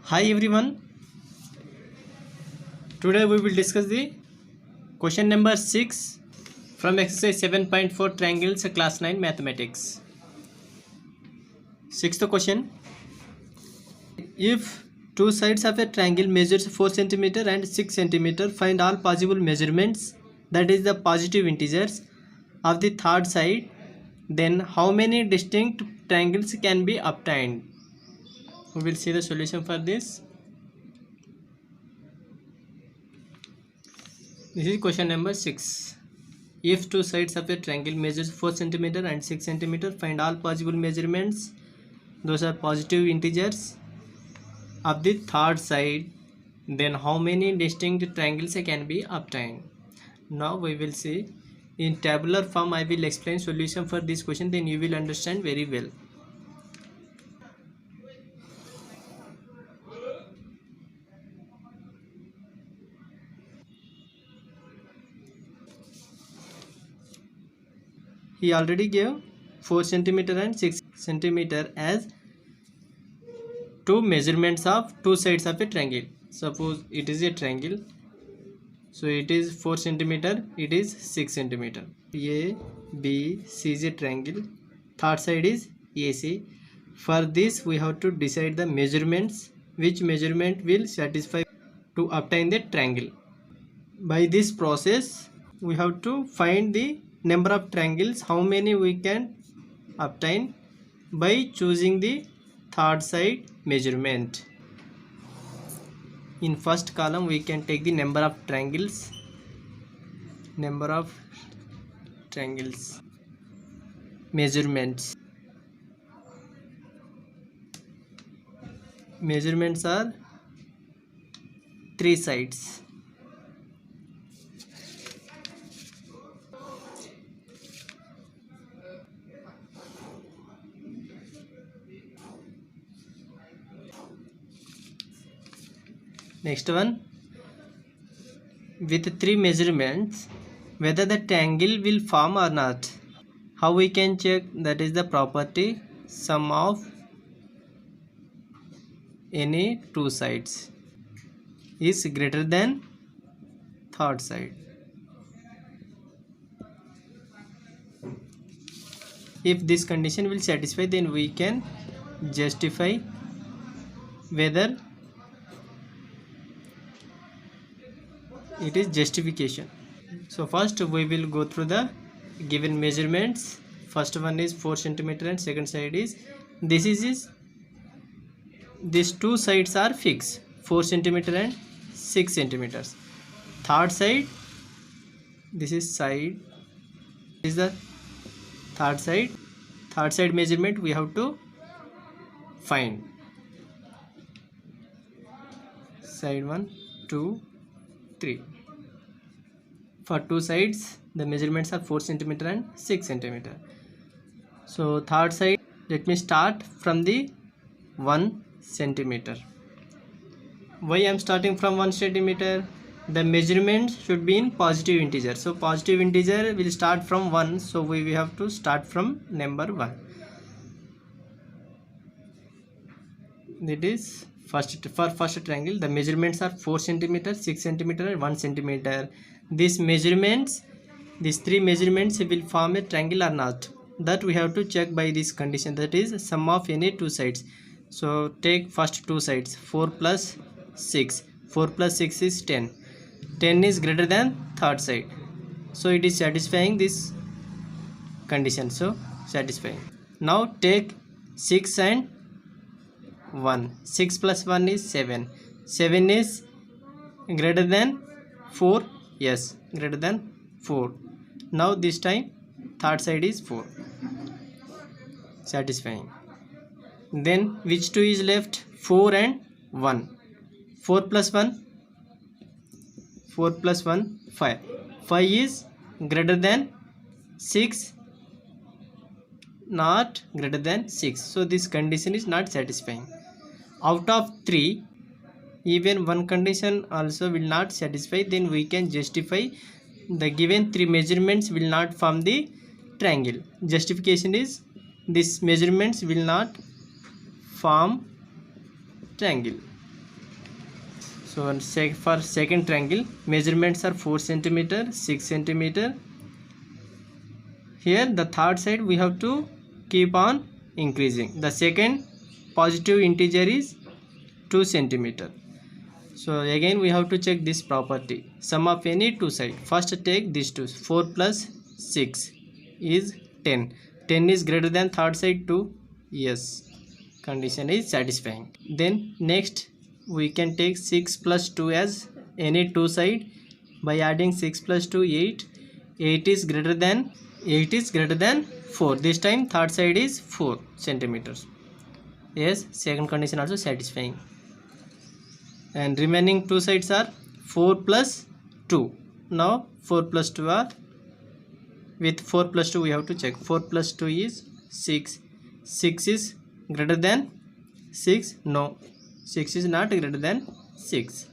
Hi everyone. Today we will discuss the question number 6 from exercise 7.4 triangles class 9 mathematics. Sixth question. If two sides of a triangle measures 4 cm and 6 cm, find all possible measurements, that is the positive integers, of the third side, then how many distinct triangles can be obtained? We will see the solution for this. This is question number 6. If two sides of a triangle measures 4 cm and 6 cm, find all possible measurements, those are positive integers, of the third side, then how many distinct triangles can be obtained? Now we will see in tabular form. I will explain solution for this question, then you will understand very well. He already gave 4 cm and 6 cm as two measurements of two sides of a triangle. Suppose it is a triangle, so it is 4 cm, it is 6 cm. A, B, C is a triangle, third side is AC. For this we have to decide the measurements, which measurement will satisfy to obtain the triangle. By this process we have to find the number of triangles, how many we can obtain by choosing the third side measurement. In first column we can take the number of triangles, measurements are 3 sides. Next one, with 3 measurements, whether the triangle will form or not. How we can check? That is the property sum of any two sides is greater than third side. If this condition will satisfy, then we can justify whether it is justification. So first we will go through the given measurements. First one is 4 cm and second side is these two sides are fixed, 4 cm and 6 cm. Third side, this is side, this is the third side measurement we have to find. Side 1, 2, 3. For two sides the measurements are 4 cm and 6 cm. So third side, let me start from the 1 cm. Why I am starting from 1 cm? The measurement should be in positive integer, so positive integer will start from 1, so we have to start from number 1. That is for first triangle the measurements are 4 cm, 6 cm and 1 cm. These measurements, these 3 measurements will form a triangle or not, that we have to check by this condition, that is sum of any two sides. So take first two sides, 4 plus 6, 4 plus 6 is 10, 10 is greater than third side, so it is satisfying this condition, so satisfying. Now take 6 and 1, 6 plus 1 is 7, 7 is greater than 4, yes, greater than 4. Now this time third side is 4, satisfying. Then which two is left? 4 and 1. 4 plus 1, 5. 5 is greater than 6, not greater than 6, so this condition is not satisfying. Out of 3, even one condition also will not satisfy, then we can justify the given 3 measurements will not form the triangle. Justification is these measurements will not form triangle. So for second triangle, measurements are 4 centimeter, 6 centimeter. Here the third side we have to keep on increasing. The second positive integer is 2 centimeter. So again we have to check this property, sum of any two sides. First take these two, 4 plus 6 is 10. 10 is greater than third side 2. Yes, condition is satisfying. Then next we can take 6 plus 2 as any two side. By adding 6 plus 2, 8. 8 is greater than 4. This time third side is 4 centimeters. Yes, second condition also satisfying. And remaining two sides are 4 plus 2. Now 4 plus 2 are, with 4 plus 2 we have to check. 4 plus 2 is 6. 6 is greater than 6. No, 6 is not greater than 6.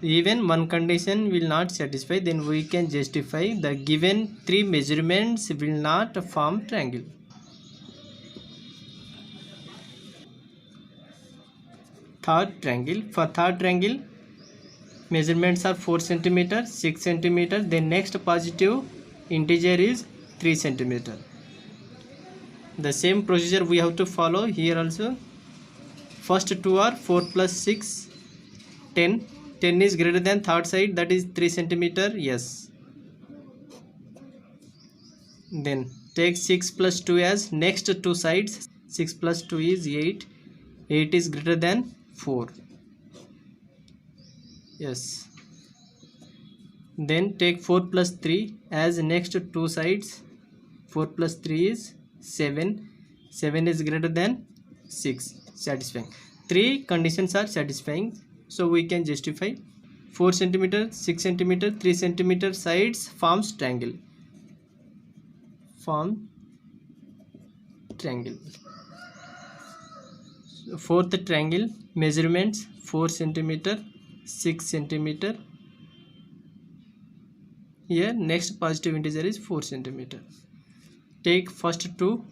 Even one condition will not satisfy, then we can justify the given three measurements will not form triangle. Third triangle. For third triangle, measurements are 4 centimeter, 6 centimeter. Then next positive integer is 3 centimeter. The same procedure we have to follow here also. First two are 4 plus 6, 10. 10 is greater than third side, that is 3 centimeter. Yes. Then take 6 plus 2 as next two sides. 6 plus 2 is 8. 8 is greater than 4. Yes. Then take 4 plus 3 as next two sides. 4 plus 3 is 7. 7 is greater than 6. Satisfying. Three conditions are satisfying, so we can justify. 4 centimeter, 6 centimeter, 3 centimeter sides forms triangle. Form triangle. So fourth triangle, measurements 4 centimeter, 6 centimeter. Here next positive integer is 4 centimeter. Take first two,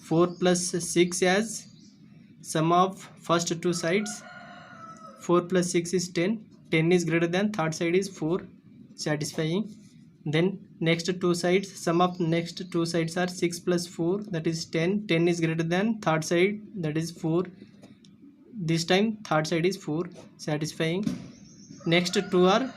4 plus 6 as sum of first two sides. 4 plus 6 is 10. 10 is greater than third side is 4. Satisfying. Then next two sides, sum of next two sides are 6 plus 4, that is 10. 10 is greater than third side, that is 4. This time third side is 4. Satisfying. Next two are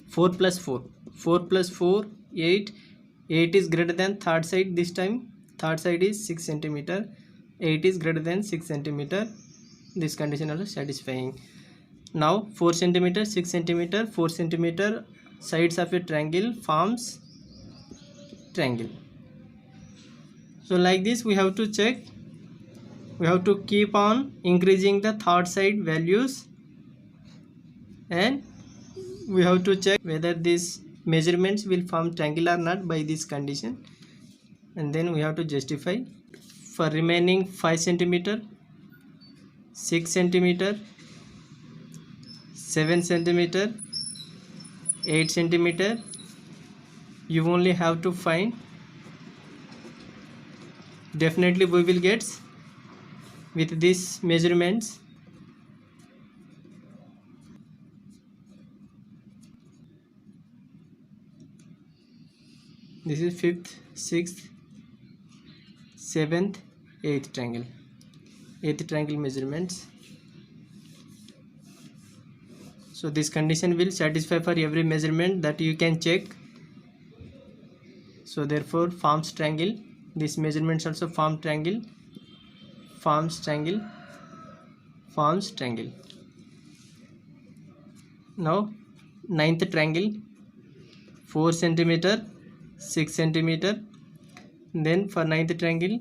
4 plus 4. 4 plus 4, 8. 8 is greater than third side. This time third side is 6 centimeter. 8 is greater than 6 centimeter. This condition also satisfying. Now 4 centimeter, 6 centimeter, 4 centimeter sides of a triangle forms triangle. So like this we have to check. We have to keep on increasing the third side values, and we have to check whether these measurements will form triangle or not by this condition, and then we have to justify. For remaining 5 centimeter, 6 centimeter, 7 centimeter, 8 centimeter, you only have to find. Definitely we will get with these measurements. This is 5th, 6th, 7th, 8th triangle. 8th triangle measurements. So this condition will satisfy for every measurement that you can check. So therefore forms triangle. These measurements also form triangle. Forms triangle. Forms triangle. Now 9th triangle. 4 centimeter, 6 centimeter. Then for 9th triangle,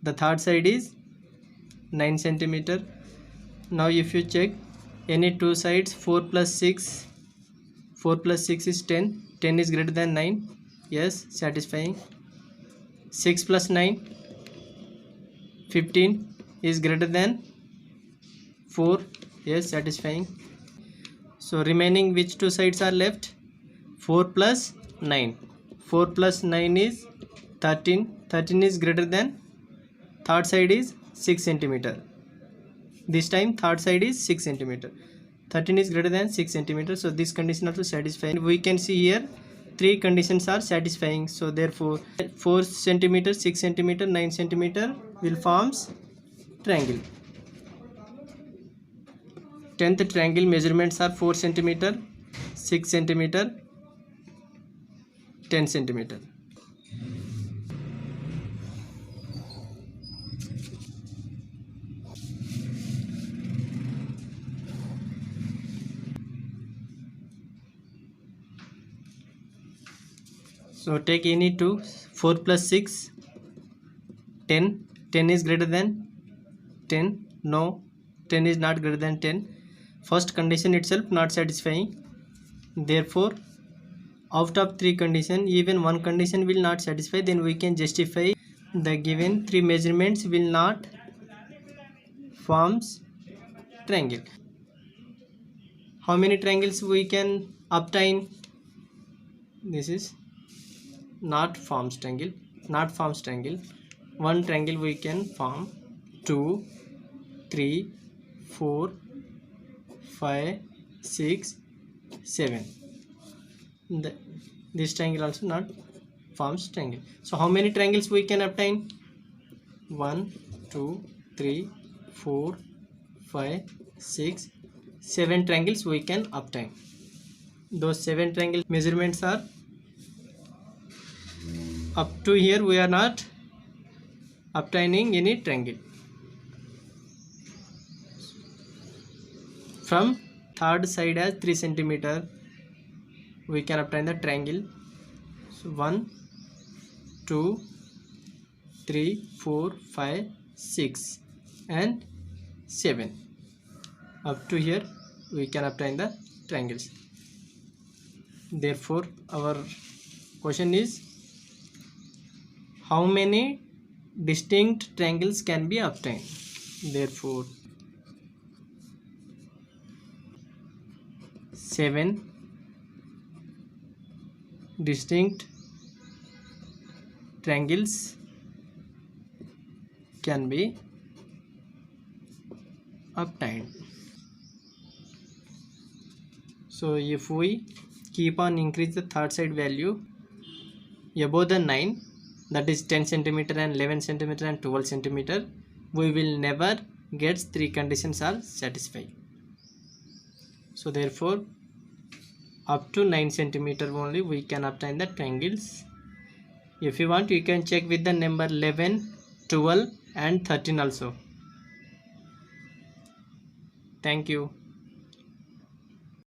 the third side is 9 centimeter. Now if you check any two sides, 4 plus 6, 4 plus 6 is 10. 10 is greater than 9. Yes, satisfying. 6 plus 9, 15 is greater than 4. Yes, satisfying. So remaining which two sides are left? 4 plus 9. 4 plus 9 is 13. 13 is greater than third side is 6 centimeter. This time third side is 6 centimeter. 13 is greater than 6 centimeter. So this condition also satisfying. We can see here three conditions are satisfying. So therefore 4 centimeter, 6 centimeter, 9 centimeter will forms triangle. 10th triangle measurements are 4 centimeter, 6 centimeter, 10 centimeter. So take any two. 4 plus 6, 10. 10 is greater than 10. No, 10 is not greater than 10. First condition itself not satisfying. Therefore, out of three conditions, even one condition will not satisfy. Then we can justify the given three measurements will not forms triangle. How many triangles we can obtain? This is not forms triangle. Not forms triangle. One triangle we can form. 2, 3, 4, 5, 6, 7. This triangle also not forms triangle. So how many triangles we can obtain? 1, 2, 3, 4, 5, 6, 7 triangles we can obtain. Those 7 triangle measurements are up to here. We are not obtaining any triangle. From third side as 3 centimeter we can obtain the triangle. So 1, 2, 3, 4, 5, 6 and 7. Up to here we can obtain the triangles. Therefore our question is, how many distinct triangles can be obtained? Therefore 7 distinct triangles can be obtained. So if we keep on increase the third side value above the 9, that is 10 centimeter and 11 centimeter and 12 centimeter, we will never get three conditions are satisfied. So therefore up to 9 centimeter only we can obtain the triangles. If you want, you can check with the number 11, 12 and 13 also. Thank you.